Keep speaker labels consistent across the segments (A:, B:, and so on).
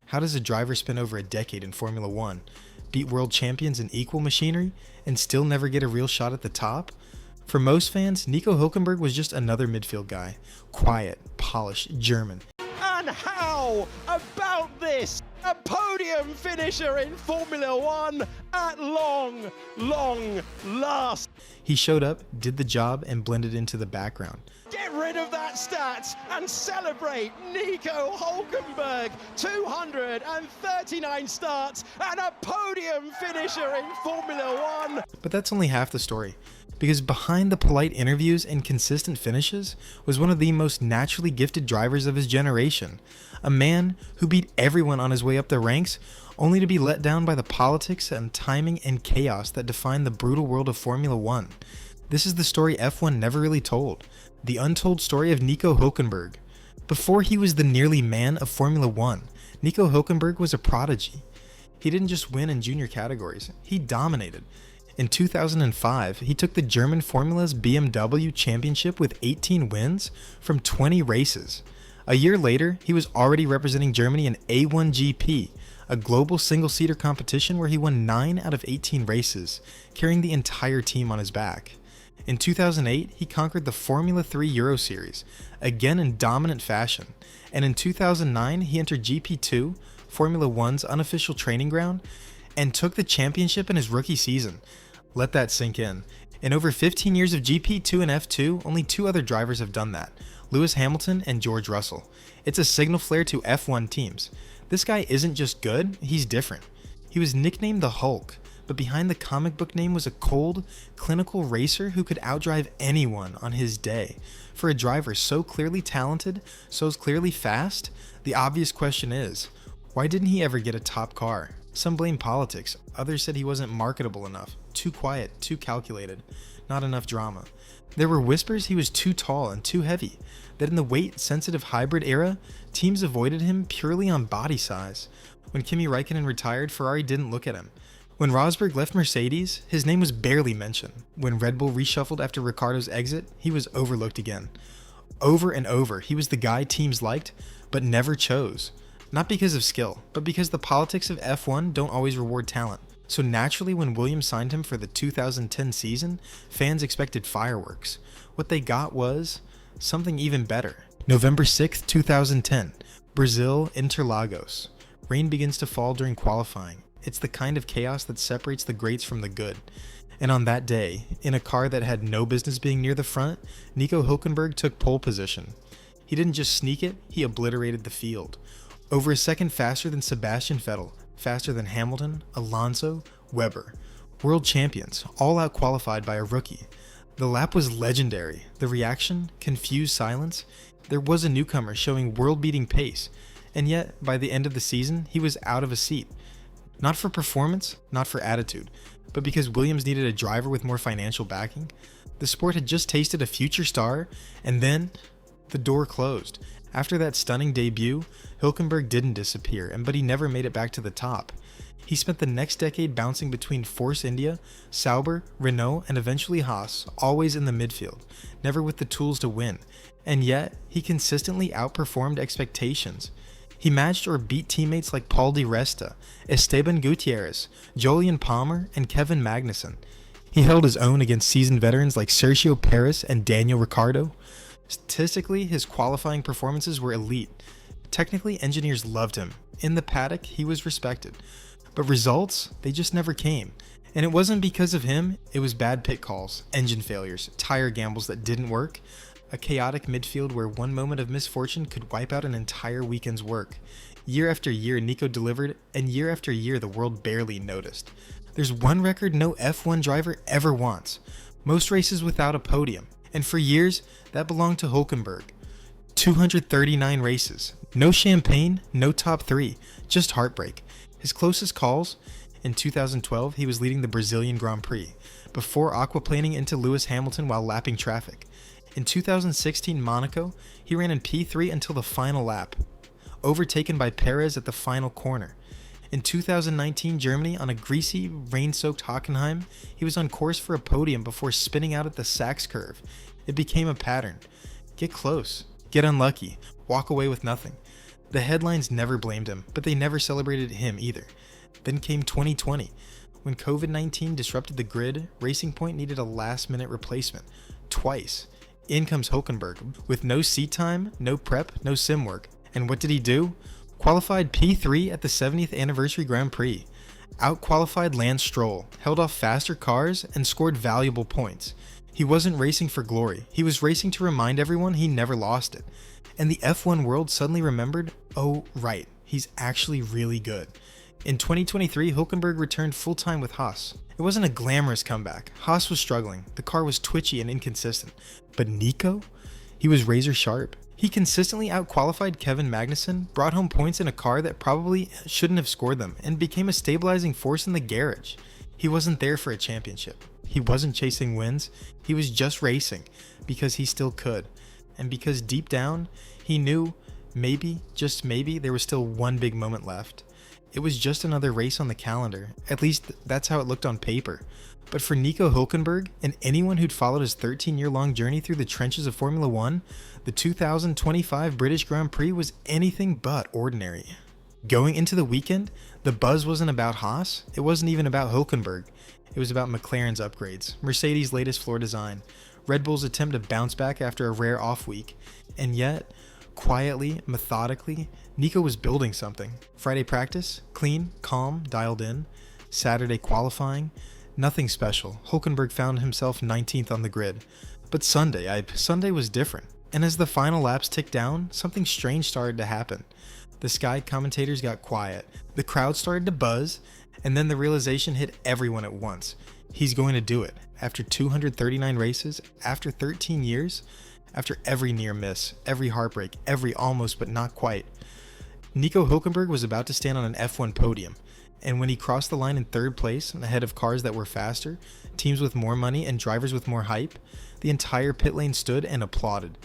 A: How does a driver spend over a decade in Formula 1, beat world champions in equal machinery, and still never get a real shot at the top? For most fans, Nico Hulkenberg was just another midfield guy. Quiet, polished, German.
B: And how about this? A podium finisher in Formula 1 at long last.
A: He showed up, did the job, and blended into the background.
B: Get rid of that stat and celebrate Nico Hulkenberg. 239 starts and a podium finisher in Formula 1.
A: But that's only half the story, because behind the polite interviews and consistent finishes was one of the most naturally gifted drivers of his generation. A man who beat everyone on his way up the ranks, only to be let down by the politics and timing and chaos that define the brutal world of Formula 1. This is the story F1 never really told, the untold story of Nico Hulkenberg. Before he was the nearly man of Formula 1, Nico Hulkenberg was a prodigy. He didn't just win in junior categories, he dominated. In 2005, he took the German Formula's BMW championship with 18 wins from 20 races. A year later, he was already representing Germany in A1GP, a global single-seater competition where he won 9 out of 18 races, carrying the entire team on his back. In 2008, he conquered the Formula 3 Euro Series, again in dominant fashion, and in 2009, he entered GP2, Formula 1's unofficial training ground, and took the championship in his rookie season. Let that sink in. In over 15 years of GP2 and F2, only 2 other drivers have done that, Lewis Hamilton and George Russell. It's a signal flare to F1 teams. This guy isn't just good, he's different. He was nicknamed the Hulk, but behind the comic book name was a cold, clinical racer who could outdrive anyone on his day. For a driver so clearly talented, so clearly fast, the obvious question is, why didn't he ever get a top car? Some blame politics, others said he wasn't marketable enough, too quiet, too calculated, not enough drama. There were whispers he was too tall and too heavy, that in the weight-sensitive hybrid era, teams avoided him purely on body size. When Kimi Räikkönen retired, Ferrari didn't look at him. When Rosberg left Mercedes, his name was barely mentioned. When Red Bull reshuffled after Ricciardo's exit, he was overlooked again. Over and over, he was the guy teams liked, but never chose. Not because of skill, but because the politics of F1 don't always reward talent. So naturally, when Williams signed him for the 2010 season, fans expected fireworks. What they got was something even better. November 6th, 2010, Brazil, Interlagos. Rain begins to fall during qualifying. It's the kind of chaos that separates the greats from the good. And on that day, in a car that had no business being near the front, Nico Hulkenberg took pole position. He didn't just sneak it, he obliterated the field. Over a second faster than Sebastian Vettel, faster than Hamilton, Alonso, Webber. World champions, all out qualified by a rookie. The lap was legendary. The reaction, confused silence. There was a newcomer showing world-beating pace, and yet, by the end of the season, he was out of a seat. Not for performance, not for attitude, but because Williams needed a driver with more financial backing. The sport had just tasted a future star, and then the door closed. After that stunning debut, Hulkenberg didn't disappear, but he never made it back to the top. He spent the next decade bouncing between Force India, Sauber, Renault, and eventually Haas, always in the midfield, never with the tools to win, and yet he consistently outperformed expectations. He matched or beat teammates like Paul Di Resta, Esteban Gutierrez, Jolyon Palmer, and Kevin Magnussen. He held his own against seasoned veterans like Sergio Perez and Daniel Ricciardo. Statistically, his qualifying performances were elite. Technically, engineers loved him. In the paddock, he was respected. But results, they just never came. And it wasn't because of him, it was bad pit calls, engine failures, tire gambles that didn't work, a chaotic midfield where one moment of misfortune could wipe out an entire weekend's work. Year after year, Nico delivered, and year after year, the world barely noticed. There's one record no F1 driver ever wants: most races without a podium. And for years, that belonged to Hulkenberg. 239 races. No champagne, no top 3, just heartbreak. His closest calls? In 2012, he was leading the Brazilian Grand Prix, before aquaplaning into Lewis Hamilton while lapping traffic. In 2016 Monaco, he ran in P3 until the final lap, overtaken by Perez at the final corner. In 2019 Germany, on a greasy, rain-soaked Hockenheim, he was on course for a podium before spinning out at the Sachs curve. It became a pattern. Get close, get unlucky, walk away with nothing. The headlines never blamed him, but they never celebrated him either. Then came 2020. When COVID-19 disrupted the grid, Racing Point needed a last-minute replacement. Twice. In comes Hulkenberg, with no seat time, no prep, no sim work. And what did he do? Qualified P3 at the 70th Anniversary Grand Prix. Out-qualified Lance Stroll, held off faster cars, and scored valuable points. He wasn't racing for glory, he was racing to remind everyone he never lost it. And the F1 world suddenly remembered, oh right, he's actually really good. In 2023, Hulkenberg returned full-time with Haas. It wasn't a glamorous comeback. Haas was struggling, the car was twitchy and inconsistent. But Nico? He was razor sharp. He consistently out-qualified Kevin Magnussen, brought home points in a car that probably shouldn't have scored them, and became a stabilizing force in the garage. He wasn't there for a championship. He wasn't chasing wins. He was just racing, because he still could. And because deep down, he knew, maybe, just maybe, there was still one big moment left. It was just another race on the calendar. At least, that's how it looked on paper. But for Nico Hulkenberg, and anyone who'd followed his 13-year-long journey through the trenches of Formula 1, the 2025 British Grand Prix was anything but ordinary. Going into the weekend, the buzz wasn't about Haas, it wasn't even about Hulkenberg. It was about McLaren's upgrades, Mercedes' latest floor design, Red Bull's attempt to bounce back after a rare off week. And yet, quietly, methodically, Nico was building something. Friday practice, clean, calm, dialed in. Saturday qualifying, nothing special. Hulkenberg found himself 19th on the grid. But Sunday was different. And as the final laps ticked down, something strange started to happen. The Sky commentators got quiet, the crowd started to buzz, and then the realization hit everyone at once. He's going to do it. After 239 races, after 13 years, after every near miss, every heartbreak, every almost but not quite. Nico Hulkenberg was about to stand on an F1 podium, and when he crossed the line in third place, ahead of cars that were faster, teams with more money, and drivers with more hype, the entire pit lane stood and applauded.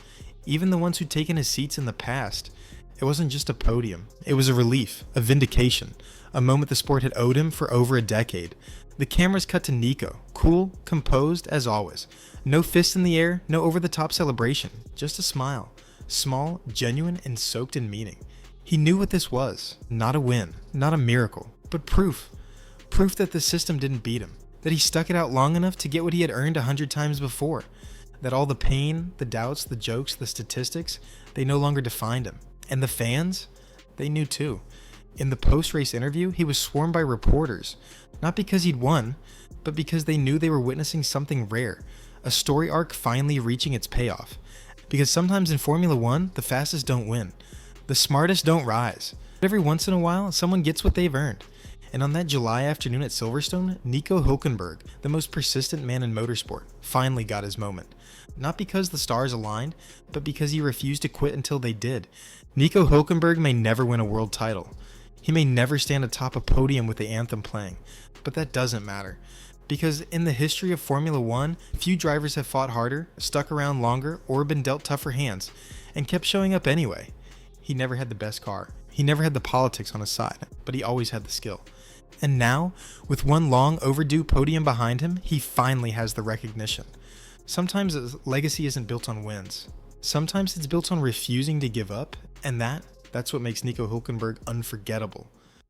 A: Even the ones who'd taken his seats in the past. It wasn't just a podium. It was a relief, a vindication, a moment the sport had owed him for over a decade. The cameras cut to Nico, cool, composed as always. No fists in the air, no over-the-top celebration, just a smile. Small, genuine, and soaked in meaning. He knew what this was. Not a win, not a miracle, but proof. Proof that the system didn't beat him. That he stuck it out long enough to get what he had earned 100 times before. That all the pain, the doubts, the jokes, the statistics, they no longer defined him. And the fans? They knew too. In the post-race interview, he was swarmed by reporters. Not because he'd won, but because they knew they were witnessing something rare. A story arc finally reaching its payoff. Because sometimes in Formula 1, the fastest don't win. The smartest don't rise. Every once in a while, someone gets what they've earned. And on that July afternoon at Silverstone, Nico Hulkenberg, the most persistent man in motorsport, finally got his moment. Not because the stars aligned, but because he refused to quit until they did. Nico Hulkenberg may never win a world title. He may never stand atop a podium with the anthem playing, but that doesn't matter. Because in the history of Formula 1, few drivers have fought harder, stuck around longer, or been dealt tougher hands, and kept showing up anyway. He never had the best car. He never had the politics on his side, but he always had the skill. And now, with one long overdue podium behind him, he finally has the recognition. Sometimes a legacy isn't built on wins. Sometimes it's built on refusing to give up, and that's what makes Nico Hulkenberg unforgettable.